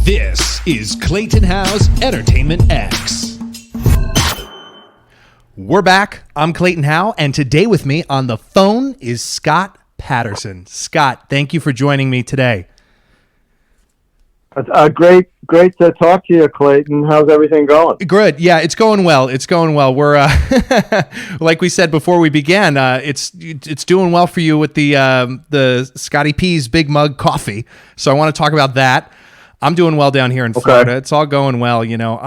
This is Clayton Howe's Entertainment X. We're back. I'm Clayton Howe, and today with me on the phone is Scott Patterson. Scott, thank you for joining me today. Great to talk to you, Clayton. How's everything going? Good. Yeah, it's going well. We're like we said before we began. It's doing well for you with the Scotty P's Big Mug coffee. So I want to talk about that. I'm doing well down here in Florida. It's all going well, you know.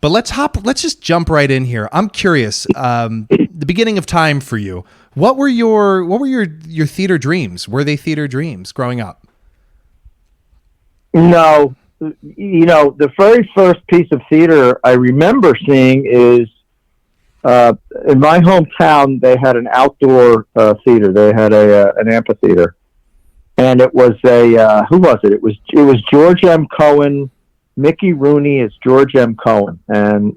But let's just jump right in here. I'm curious. The beginning of time for you. What were your theater dreams? Were they theater dreams growing up? No, you know, the very first piece of theater I remember seeing is in my hometown. They had an outdoor theater. They had an amphitheater. And it was who was it? It was George M. Cohen. Mickey Rooney is George M. Cohen. And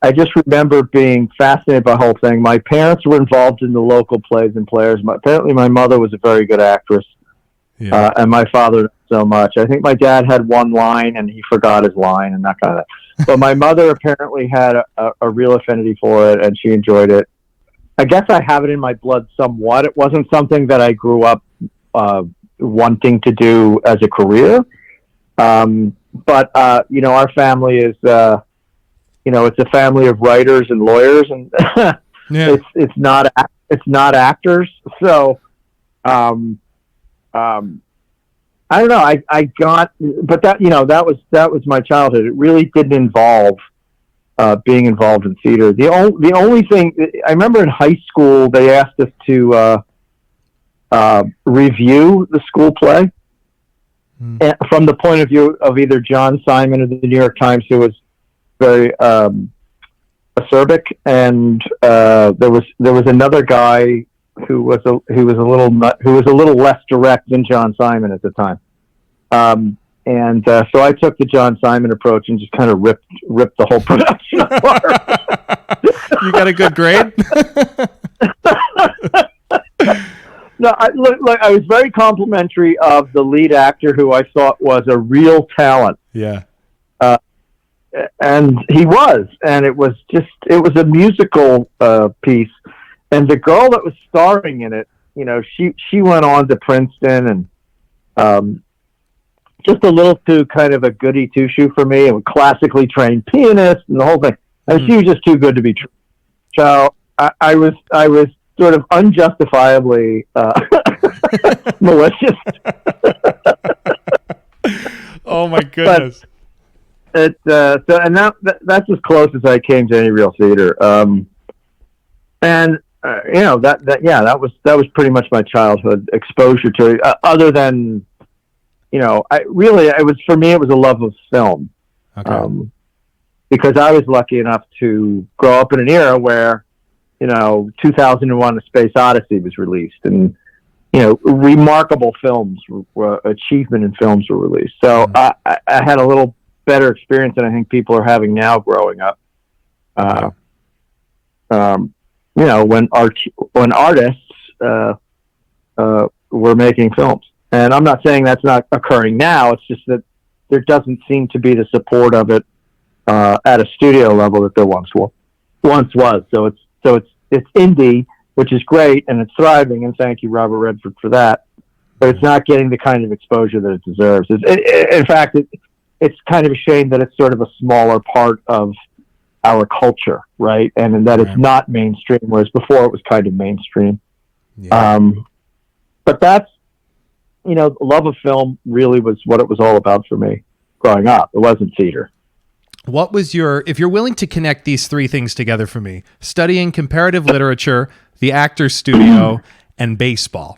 I just remember being fascinated by the whole thing. My parents were involved in the local plays and players. Apparently my mother was a very good actress. Yeah. And my father not so much. I think my dad had one line and he forgot his line and that kind of thing. But my mother apparently had a real affinity for it and she enjoyed it. I guess I have it in my blood somewhat. It wasn't something that I grew up wanting to do as a career. But you know, our family is, you know, it's a family of writers and lawyers and yeah. it's not actors. So, I don't know. I got, but that, you know, that was my childhood. It really didn't involve, being involved in theater. The only thing I remember in high school, they asked us to, review the school play from the point of view of either John Simon of the New York Times, who was very acerbic, and there was another guy who was a little less direct than John Simon at the time, and so I took the John Simon approach and just kind of ripped the whole production apart. You got a good grade? No, I was very complimentary of the lead actor, who I thought was a real talent. Yeah. And he was, and it was a musical piece. And the girl that was starring in it, you know, she went on to Princeton and just a little too kind of a goody two-shoe for me, and a classically trained pianist and the whole thing. And she was just too good to be true. So I was sort of unjustifiably malicious. Oh my goodness! But and that's as close as I came to any real theater. And you know that was pretty much my childhood exposure to it. Other than, you know, it was a love of film. Okay. Because I was lucky enough to grow up in an era where, you know, 2001: A Space Odyssey was released, and, you know, remarkable films, achievement in films were released. So I had a little better experience than I think people are having now growing up. You know, when artists were making films, and I'm not saying that's not occurring now. It's just that there doesn't seem to be the support of it at a studio level that there once was. So it's indie, which is great, and it's thriving, and thank you, Robert Redford, for that. But it's not getting the kind of exposure that it deserves. In fact, it's kind of a shame that it's sort of a smaller part of our culture, right? And that it's not mainstream, whereas before it was kind of mainstream. Yeah. But that's, you know, love of film really was what it was all about for me growing up. It wasn't theater. What was if you're willing to connect these three things together for me, studying comparative literature, the Actors Studio, and baseball,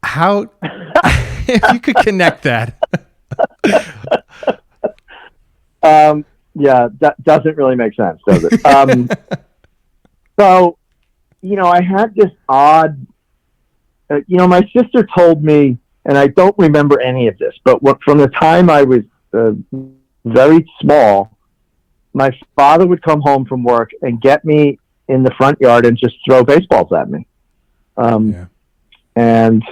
how, if you could connect that? Yeah, that doesn't really make sense, does it? So, you know, I had this odd, you know, my sister told me, and I don't remember any of this, but from the time I was very small, my father would come home from work and get me in the front yard and just throw baseballs at me. And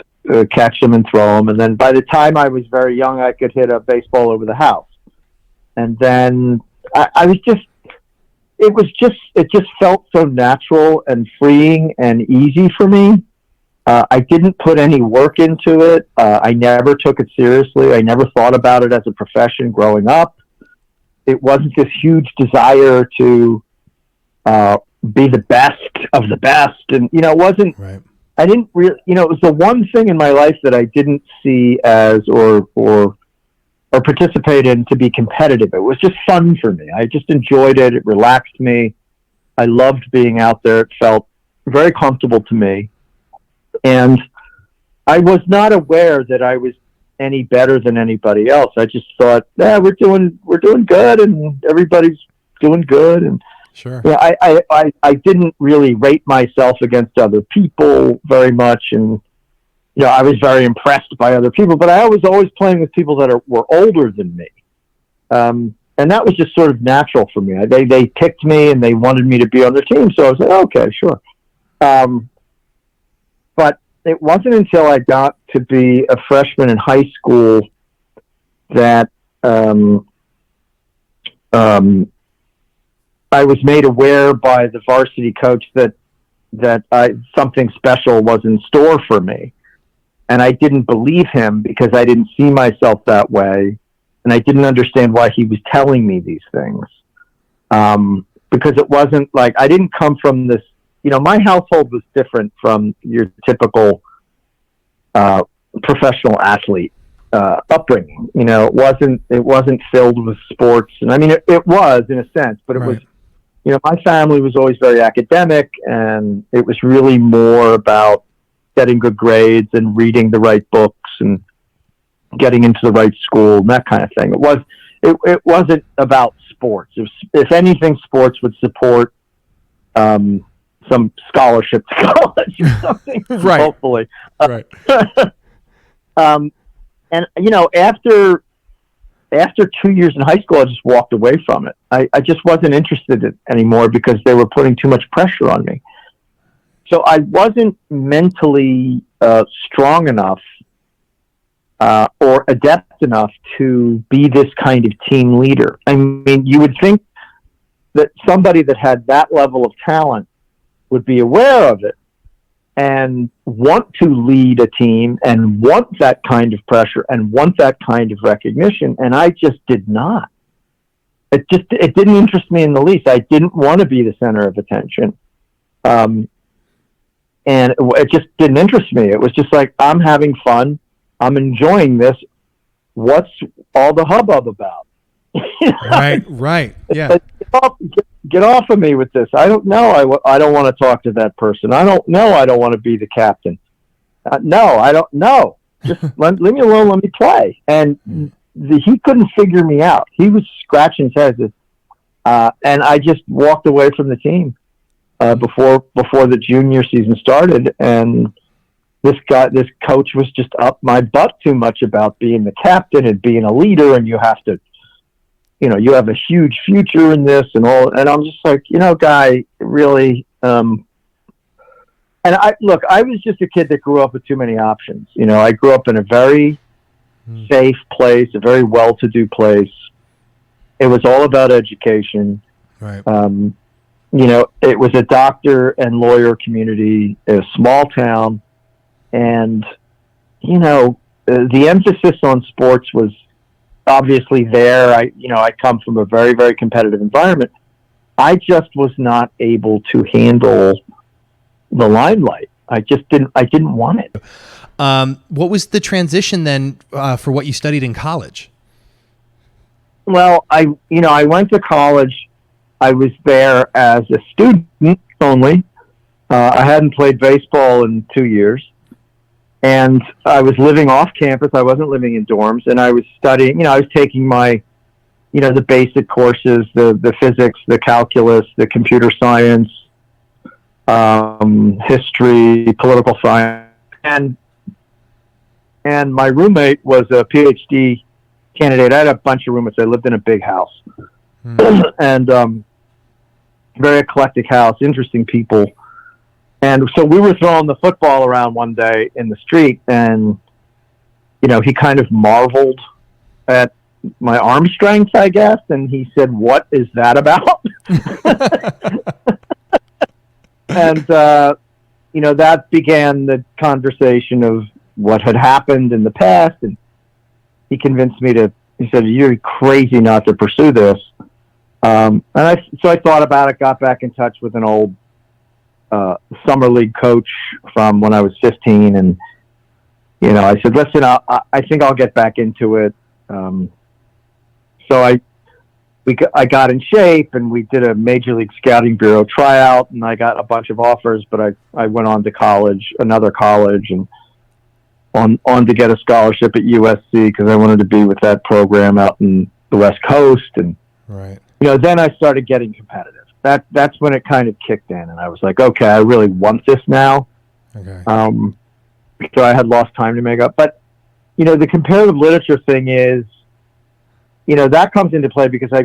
catch them and throw them. And then by the time I was very young, I could hit a baseball over the house. And then I was just, it just felt so natural and freeing and easy for me. I didn't put any work into it. I never took it seriously. I never thought about it as a profession growing up. It wasn't this huge desire to be the best of the best. And, it wasn't, right. I didn't really, it was the one thing in my life that I didn't see as or participate in to be competitive. It was just fun for me. I just enjoyed it. It relaxed me. I loved being out there. It felt very comfortable to me. And I was not aware that I was any better than anybody else. I just thought, we're doing good, and everybody's doing good. And sure. Yeah, I didn't really rate myself against other people very much, and I was very impressed by other people. But I was always playing with people that were older than me, and that was just sort of natural for me. They picked me and they wanted me to be on their team, so I was like, okay, sure. But it wasn't until I got to be a freshman in high school that I was made aware by the varsity coach that something special was in store for me. And I didn't believe him because I didn't see myself that way. And I didn't understand why he was telling me these things. Because it wasn't like, I didn't come from this, my household was different from your typical professional athlete upbringing. It wasn't filled with sports. And I mean, it was in a sense, but it was, my family was always very academic, and it was really more about getting good grades and reading the right books and getting into the right school and that kind of thing. It wasn't about sports. It was, if anything, sports would support some scholarship to college or something. Right. Hopefully. Right. And after 2 years in high school, I just walked away from it. I just wasn't interested in it anymore because they were putting too much pressure on me. So I wasn't mentally strong enough or adept enough to be this kind of team leader. I mean, you would think that somebody that had that level of talent would be aware of it and want to lead a team and want that kind of pressure and want that kind of recognition. And I just did not. It didn't interest me in the least. I didn't want to be the center of attention. And it just didn't interest me. It was just like, I'm having fun. I'm enjoying this. What's all the hubbub about? Right. Yeah. Get off of me with this. I don't know. I don't want to talk to that person. I don't know. I don't want to be the captain. No, I don't know. Just let me alone. Let me play. And he couldn't figure me out. He was scratching his head. And I just walked away from the team before the junior season started. And this coach was just up my butt too much about being the captain and being a leader, and you have to, you have a huge future in this and all. And I'm just like, guy, really. And I was just a kid that grew up with too many options. I grew up in a very safe place, a very well-to-do place. It was all about education. Right. It was a doctor and lawyer community, a small town. And, the emphasis on sports was obviously there. I come from a very, very competitive environment. I just was not able to handle the limelight. I didn't want it. What was the transition then for what you studied in college? Well, I went to college. I was there as a student only. I hadn't played baseball in 2 years. And I was living off campus. I wasn't living in dorms, and I was studying. I was taking my, the basic courses, the physics, the calculus, the computer science, history, political science, and my roommate was a PhD candidate. I had a bunch of roommates. I lived in a big house, and very eclectic house, interesting people. And so we were throwing the football around one day in the street, and he kind of marveled at my arm strength, I guess, and he said, "What is that about?" And that began the conversation of what had happened in the past, and he convinced me to. He said, "You're crazy not to pursue this." So I thought about it, got back in touch with an old summer league coach from when I was 15, and I said, "Listen, I think I'll get back into it." So I got in shape, and we did a Major League Scouting Bureau tryout, and I got a bunch of offers, but I went on to another college, and on to get a scholarship at USC because I wanted to be with that program out in the West Coast, and right. Then I started getting competitive. That's when it kind of kicked in, and I was like, okay, I really want this now. Okay. So I had lost time to make up, but the comparative literature thing is, that comes into play because I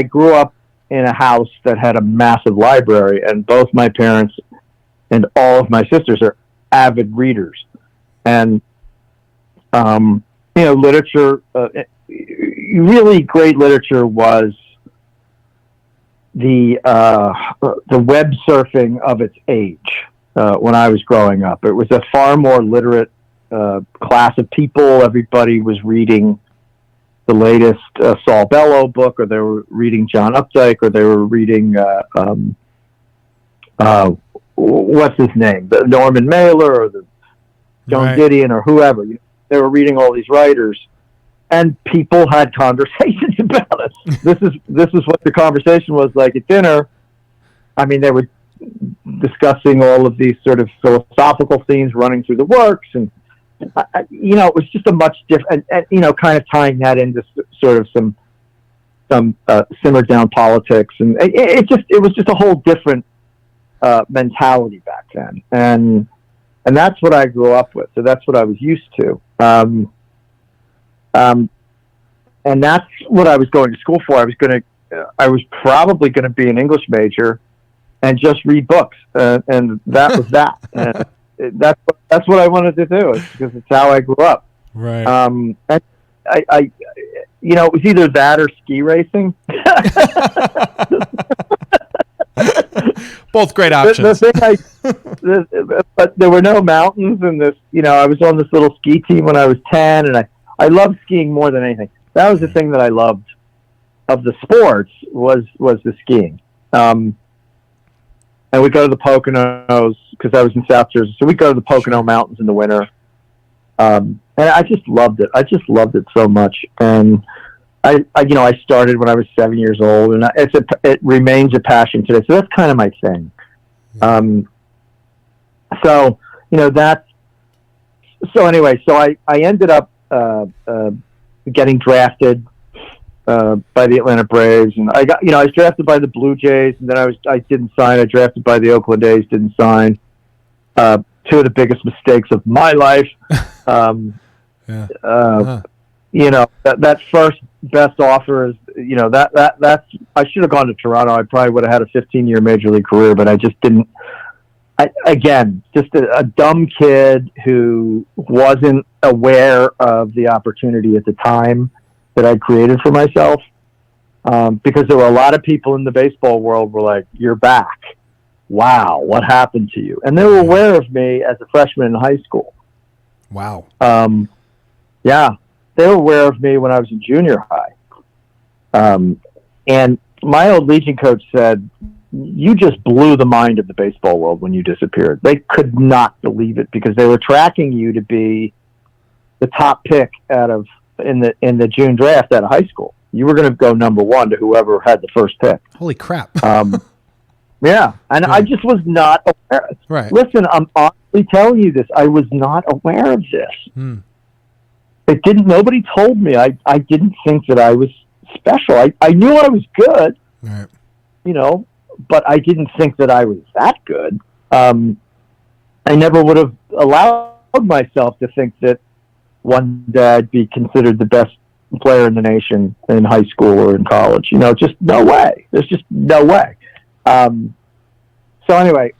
grew up in a house that had a massive library, and both my parents and all of my sisters are avid readers, and literature, really great literature was the web surfing of its age when I was growing up. It was a far more literate class of people. Everybody was reading the latest Saul Bellow book, or they were reading John Updike, or they were reading what's his name, the Norman Mailer, or the Joan Didion, or whoever. They were reading all these writers, and people had conversations about it. This is what the conversation was like at dinner. I mean, they were discussing all of these sort of philosophical themes running through the works, and it was just a much different, and kind of tying that into sort of some simmered down politics, and it was just a whole different mentality back then, and that's what I grew up with. So that's what I was used to. And that's what I was going to school for. I was probably going to be an English major and just read books. And that was that. And that's what I wanted to do, because it's how I grew up. Right. And I it was either that or ski racing. Both great options. But there were no mountains, and I was on this little ski team when I was 10, and I loved skiing more than anything. That was the thing that I loved of the sports was the skiing. And we'd go to the Poconos because I was in South Jersey, so we'd go to the Pocono Mountains in the winter. And I just loved it. I just loved it so much. And I started when I was 7 years old, and it remains a passion today. So that's kind of my thing. So I ended up getting drafted by the Atlanta Braves, and I was drafted by the Blue Jays, and then I didn't sign. I drafted by the Oakland A's, didn't sign. Two of the biggest mistakes of my life. That first best offer is, that's I should have gone to Toronto. I probably would have had a 15-year major league career, but I just didn't. Just a dumb kid who wasn't aware of the opportunity at the time that I created for myself. Because there were a lot of people in the baseball world were like, "You're back. Wow, what happened to you?" And they were aware of me as a freshman in high school. Wow. Yeah, they were aware of me when I was in junior high. And my old Legion coach said, "You just blew the mind of the baseball world when you disappeared." They could not believe it because they were tracking you to be the top pick in the June draft out of high school. You were going to go number one to whoever had the first pick. Holy crap. Yeah, and I just was not aware. Right. Listen, I'm honestly telling you this. I was not aware of this. Nobody told me. I didn't think that I was special. I knew I was good. Right. But I didn't think that I was that good. I never would have allowed myself to think that one day I'd be considered the best player in the nation in high school or in college. Just no way. There's just no way. So anyway,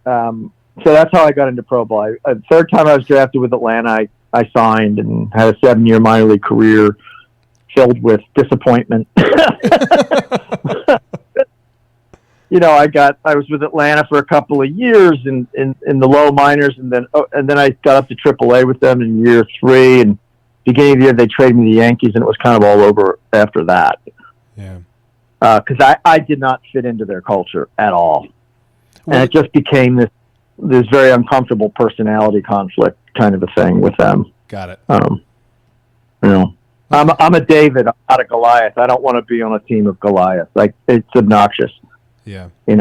So that's how I got into pro ball. Third time I was drafted with Atlanta, I signed and had a 7-year minor league career filled with disappointment. I was with Atlanta for a couple of years in the low minors, and then I got up to AAA with them in year 3. And beginning of the year, they traded me to the Yankees, and it was kind of all over after that. Yeah, because I did not fit into their culture at all, and it just became this very uncomfortable personality conflict kind of a thing with them. Got it. I'm a David, I'm not a Goliath. I don't want to be on a team of Goliaths. Like, it's obnoxious. Yeah. And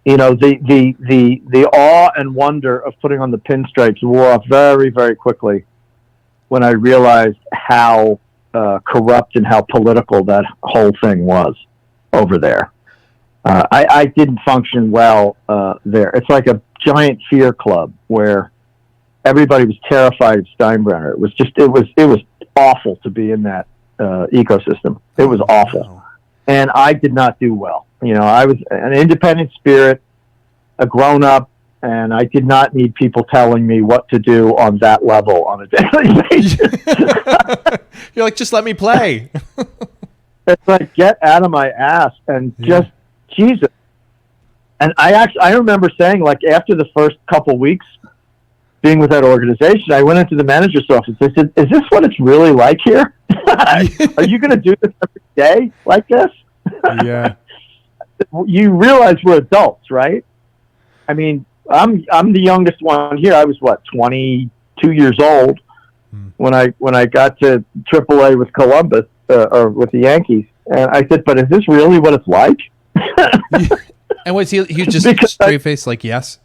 the awe and wonder of putting on the pinstripes wore off very, very quickly when I realized how corrupt and how political that whole thing was over there. I didn't function well there. It's like a giant fear club where everybody was terrified of Steinbrenner. It was awful to be in that ecosystem. It was awful. Wow. And I did not do well. I was an independent spirit, a grown-up, and I did not need people telling me what to do on that level on a daily basis. You're like, just let me play. It's like, get out of my ass and just, Jesus. And I remember saying, like, after the first couple weeks being with that organization, I went into the manager's office. I said, is this what it's really like here? Are you going to do this every day like this? Yeah. You realize we're adults, right? I mean, I'm the youngest one here. I was 22 years old when I got to AAA with Columbus or with the Yankees, and I said, "But is this really what it's like?" And was he just straight face like yes?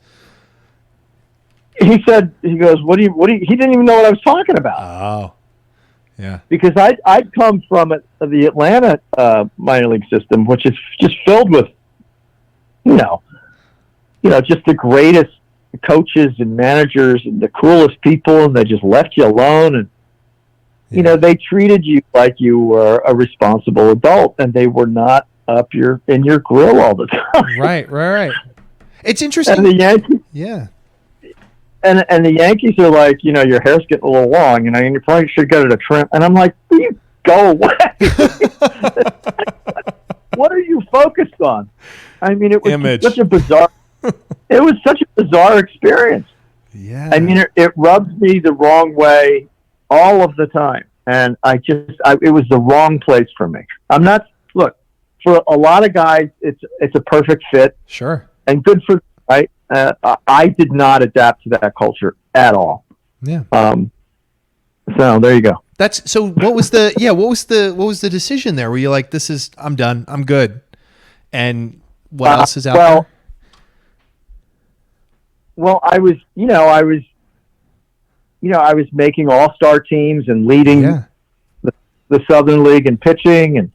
He goes, what do you, he didn't even know what I was talking about. Oh, yeah. Because I'd come from the Atlanta minor league system, which is just filled with, just the greatest coaches and managers and the coolest people, and they just left you alone. And, they treated you like you were a responsible adult, and they were not in your grill all the time. Right. It's interesting. And the Yankees, yeah. And the Yankees are like, your hair's getting a little long, you probably should get it a trim. And I'm like, you go away. What are you focused on? I mean, it was such a bizarre. It was such a bizarre experience. Yeah. I mean, it rubs me the wrong way all of the time, and it was the wrong place for me. Look, for a lot of guys, it's a perfect fit. Sure. And good for right. I did not adapt to that culture at all. Yeah. So there you go. What was the decision there? Were you like, I'm done, I'm good, and what else is out there? Well, I was making all-star teams and leading the Southern League in pitching and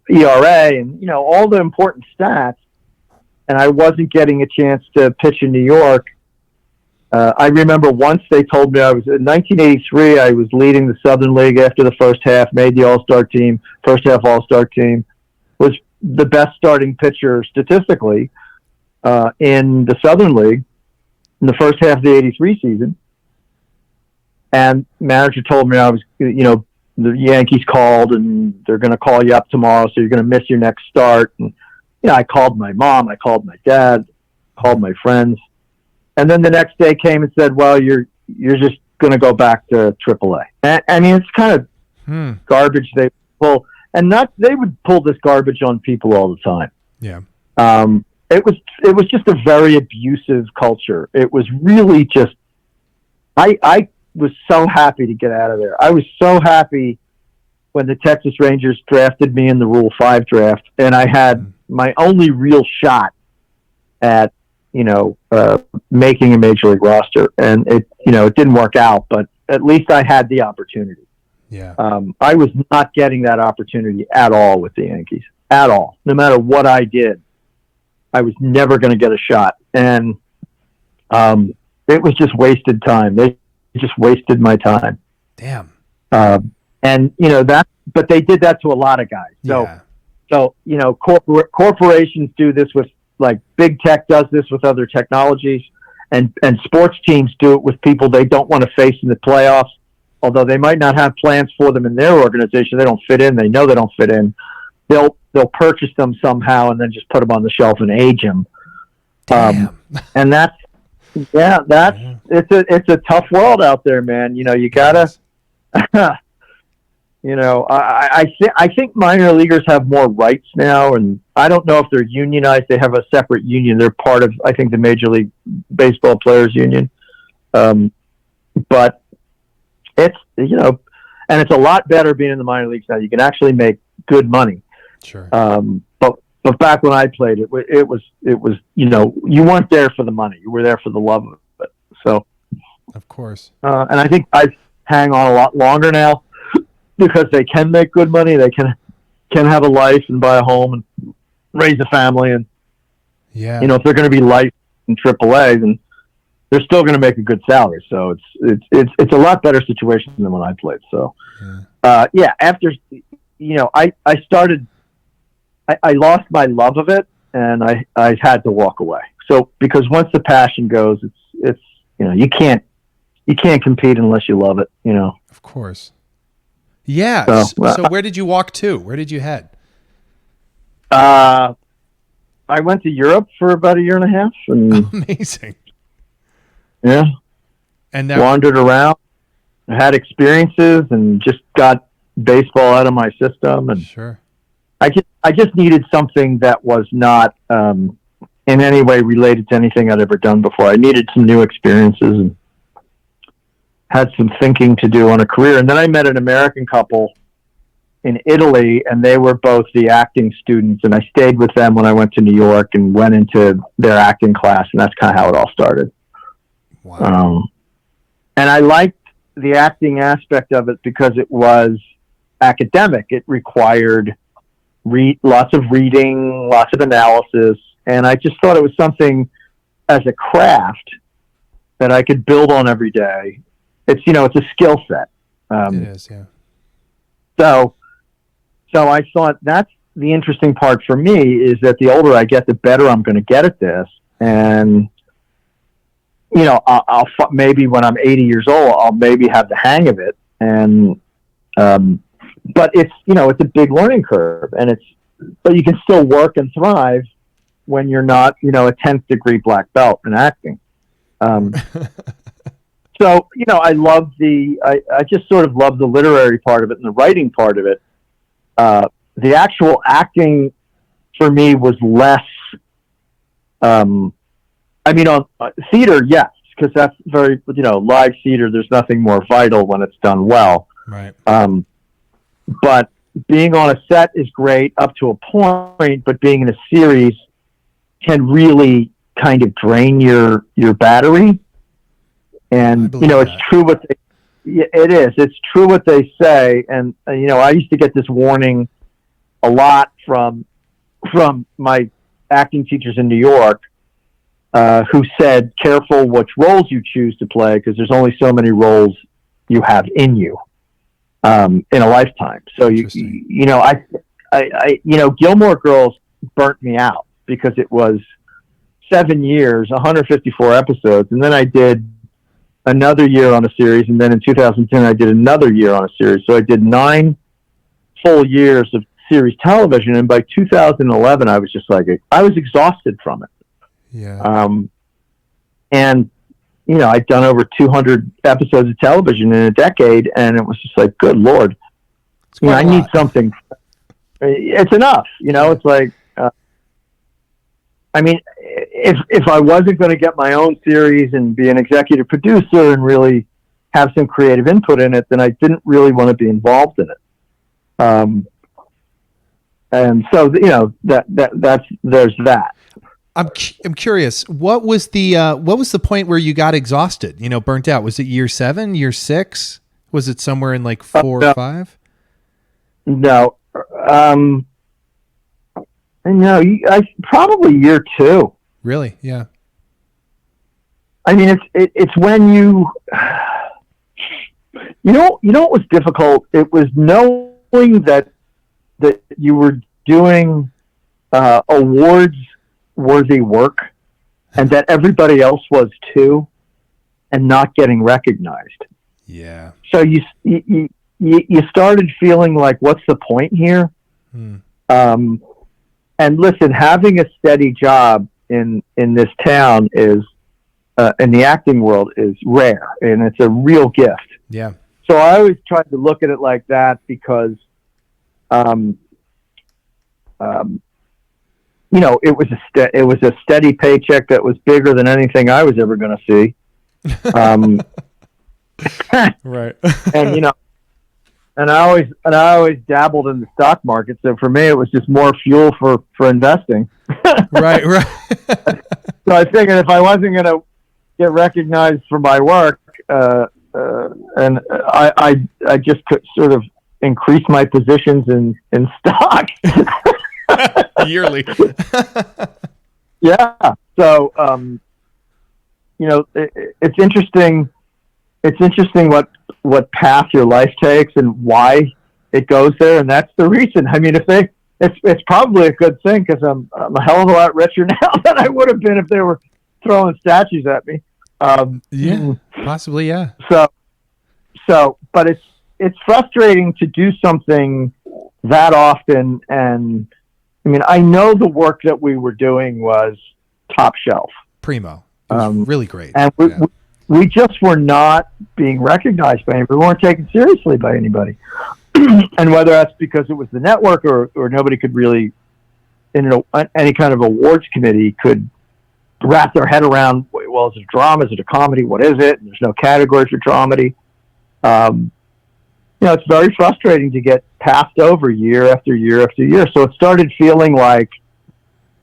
ERA and all the important stats. And I wasn't getting a chance to pitch in New York. I remember once they told me in 1983, I was leading the Southern League after the first half, made the All-Star team, first half All-Star team, was the best starting pitcher statistically in the Southern League in the first half of the 83 season. And manager told me the Yankees called and they're going to call you up tomorrow, so you're going to miss your next start. And I called my mom, I called my dad, called my friends. And then the next day came and said, well, you're just going to go back to AAA. I mean, it's kind of garbage they pull. And they would pull this garbage on people all the time. Yeah. It was just a very abusive culture. It was really just, I was so happy to get out of there. I was so happy when the Texas Rangers drafted me in the Rule 5 draft, and I had my only real shot at, making a major league roster. And it didn't work out, but at least I had the opportunity. Yeah. I was not getting that opportunity at all with the Yankees, at all. No matter what I did, I was never going to get a shot. And it was just wasted time. They just wasted my time. Damn. And but they did that to a lot of guys. So So, corporations do this with, like, big tech does this with other technologies, and sports teams do it with people they don't want to face in the playoffs. Although they might not have plans for them in their organization, they don't fit in. They know they don't fit in. They'll purchase them somehow and then just put them on the shelf and age them. And it's a tough world out there, man. You gotta. I think minor leaguers have more rights now, and I don't know if they're unionized. They have a separate union. They're part of, I think, the Major League Baseball Players Union. But it's, and it's a lot better being in the minor leagues now. You can actually make good money. Sure. But back when I played, it was you weren't there for the money. You were there for the love of it. So, of course. And I think I hang on a lot longer now because they can make good money. They can have a life and buy a home and raise a family. And if they're going to be life in AAA, then they're still going to make a good salary. So it's a lot better situation than when I played. So, after, I started, I lost my love of it, and I had to walk away. So, because once the passion goes, it's you can't compete unless you love it, Of course. Yeah. So where did you walk to? Where did you head? I went to Europe for about a year and a half, and amazing. Yeah. And wandered around, had experiences, and just got baseball out of my system. And sure. I just needed something that was not in any way related to anything I'd ever done before. I needed some new experiences and had some thinking to do on a career. And then I met an American couple in Italy, and they were both the acting students. And I stayed with them when I went to New York and went into their acting class. And that's kind of how it all started. Wow. And I liked the acting aspect of it because it was academic. It required lots of reading, lots of analysis. And I just thought it was something as a craft that I could build on every day. It's, it's a skill set. It is, yeah. So I thought that's the interesting part for me, is that the older I get, the better I'm going to get at this. And, I'll maybe when I'm 80 years old, I'll maybe have the hang of it. And, but it's, it's a big learning curve, and but you can still work and thrive when you're not, a 10th degree black belt in acting. So, I love I just sort of love the literary part of it and the writing part of it. The actual acting for me was less, on theater, yes, because that's very, live theater, there's nothing more vital when it's done well. Right. But being on a set is great up to a point, but being in a series can really kind of drain your battery. And, it's true what it is. It's true what they say. And, I used to get this warning a lot from my acting teachers in New York, who said, careful which roles you choose to play, because there's only so many roles you have in you, in a lifetime. So, Gilmore Girls burnt me out because it was 7 years, 154 episodes. And then I did another year on a series. And then in 2010, I did another year on a series. So I did 9 full years of series television. And by 2011, I was just I was exhausted from it. Yeah. And, I'd done over 200 episodes of television in a decade, and it was just like, good Lord, I need something. It's enough, it's like, if I wasn't going to get my own series and be an executive producer and really have some creative input in it, then I didn't really want to be involved in it. And so, there's that. I'm curious. What was the point where you got exhausted? Burnt out? Was it year 7, year 6? Was it somewhere in like 4 or 5? No. No, I probably year 2. Really? Yeah. It's when you know what was difficult. It was knowing that you were doing awards worthy work, and that everybody else was too, and not getting recognized. Yeah. So you started feeling like, what's the point here? And listen, having a steady job in this town is in the acting world is rare, and it's a real gift. Yeah. So I always tried to look at it like that because, you know, it was a steady paycheck that was bigger than anything I was ever going to see. Right. And you know, and I always dabbled in the stock market, so for me it was just more fuel for investing. Right. So I figured if I wasn't going to get recognized for my work, and I just could sort of increase my positions in stock yearly. Yeah. So you know, it's interesting. It's interesting what path your life takes and why it goes there, and that's the reason. I mean, it's probably a good thing because I'm a hell of a lot richer now than I would have been if they were throwing statues at me. Yeah, possibly. Yeah. So, but it's frustrating to do something that often, and I mean, I know the work that we were doing was top shelf, primo. It was really great, and we just were not being recognized by anybody. We weren't taken seriously by anybody. And whether that's because it was the network or nobody could really, in any kind of awards committee, could wrap their head around, well, is it a drama? Is it a comedy? What is it? And there's no category for dramedy. You know, it's very frustrating to get passed over year after year after year. So it started feeling like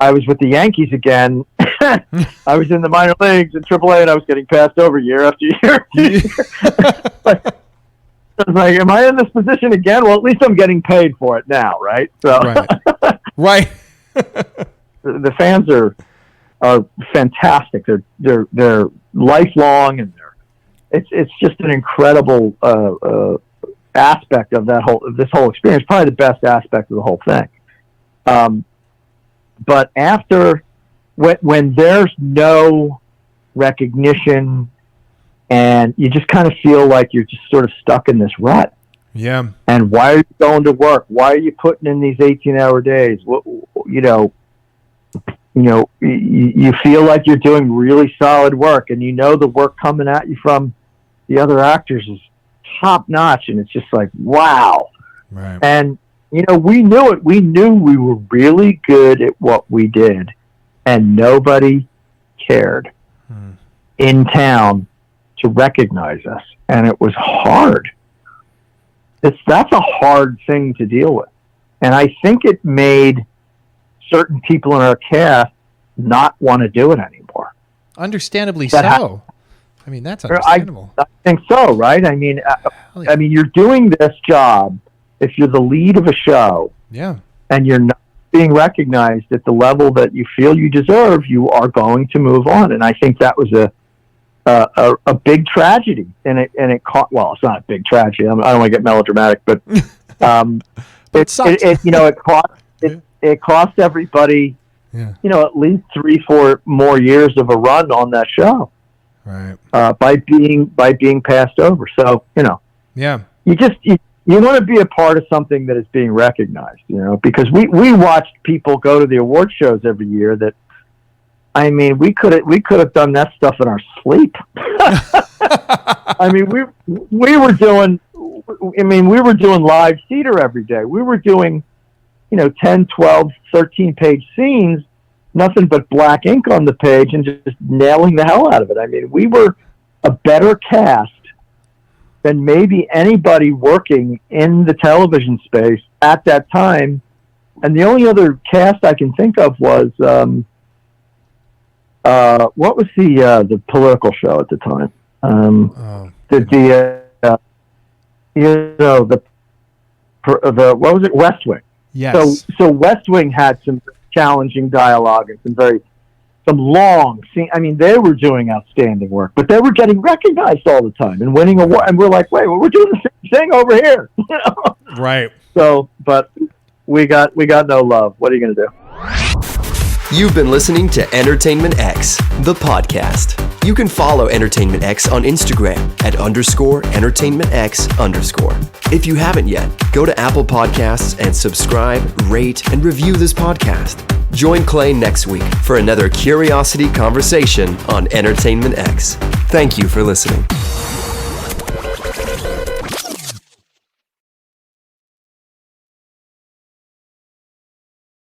I was with the Yankees again. I was in the minor leagues in AAA, and I was getting passed over year after year. Like, I was like, am I in this position again? Well, at least I'm getting paid for it now, right? So, right. The fans are fantastic. They're lifelong, and it's just an incredible aspect of this whole experience. Probably the best aspect of the whole thing. But after when there's no recognition, and you just kind of feel like you're just sort of stuck in this rut. Yeah. And why are you going to work? Why are you putting in these 18-hour days? You feel like you're doing really solid work, and you know the work coming at you from the other actors is top notch, and it's just like, wow. Right. And you know, we knew it. We knew we were really good at what we did, and nobody cared in town to recognize us, and it was hard. That's a hard thing to deal with, and I think it made certain people in our cast not want to do it anymore. Understandably so. I mean, that's understandable. I think so, right? I mean, you're doing this job. If you're the lead of a show, yeah, and you're not being recognized at the level that you feel you deserve, you are going to move on. And I think that was a big tragedy, and it caught. Well, it's not a big tragedy. I don't want to get melodramatic, but it cost everybody, you know, at least 3-4 more years of a run on that show, right? By being passed over. So you know, yeah, you want to be a part of something that is being recognized, you know, because we watched people go to the award shows every year that, I mean, we could have done that stuff in our sleep. I mean, we were doing live theater every day. We were doing, you know, 10, 12, 13 page scenes, nothing but black ink on the page, and just nailing the hell out of it. I mean, we were a better cast than maybe anybody working in the television space at that time. And the only other cast I can think of was, what was the political show at the time? What was it? West Wing. Yes. So West Wing had some challenging dialogue and some long scene. I mean, they were doing outstanding work, but they were getting recognized all the time and winning awards. And we're like, wait, well, we're doing the same thing over here, you know? Right. So, but we got no love. What are you going to do? You've been listening to Entertainment X, the podcast. You can follow Entertainment X on Instagram at _EntertainmentX_. If you haven't yet, go to Apple Podcasts and subscribe, rate, and review this podcast. Join Clay next week for another curiosity conversation on Entertainment X. Thank you for listening.